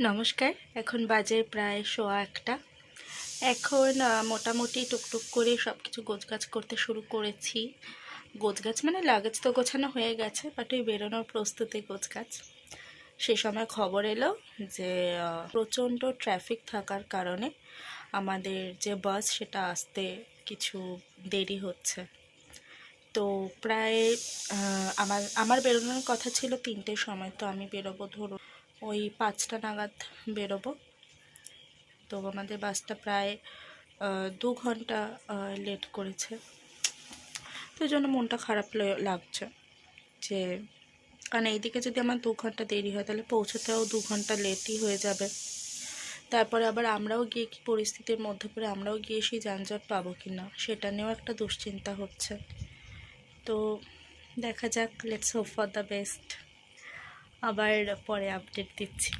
নমস্কার। এখন বাজে প্রায় 1:15। এখন মোটামুটি টুকটুক করে সব কিছু গোছগাছ করতে শুরু করেছি। গোছগাছ মানে লাগেজ তো গোছানো হয়ে গেছে, বাট ওই বেরোনোর প্রস্তুতি গোছগাছ। সে সময় খবর এলো যে প্রচণ্ড ট্রাফিক থাকার কারণে আমাদের যে বাস সেটা আসতে কিছু দেরি হচ্ছে। তো প্রায় আমার বেরোনোর কথা ছিল 3টের সময়, তো আমি বেরোবো ধরুন ওই 5টা নাগাদ বেরোবো। তো আমাদের বাসটা প্রায় 2 ঘন্টা লেট করেছে। তো এই জন্য মনটা খারাপ লাগছে যে, কারণ এইদিকে যদি আমার 2 ঘন্টা দেরি হয় তাহলে পৌঁছতেও 2 ঘন্টা লেটই হয়ে যাবে। তারপরে আবার আমরাও গিয়ে কী পরিস্থিতির মধ্যে পড়ে আমরাও গিয়ে সেই যানজট পাবো কি না সেটা নিয়েও একটা দুশ্চিন্তা হচ্ছে। তো দেখা যাক, let's hope for the best. আবার পরে আপডেট দিচ্ছি।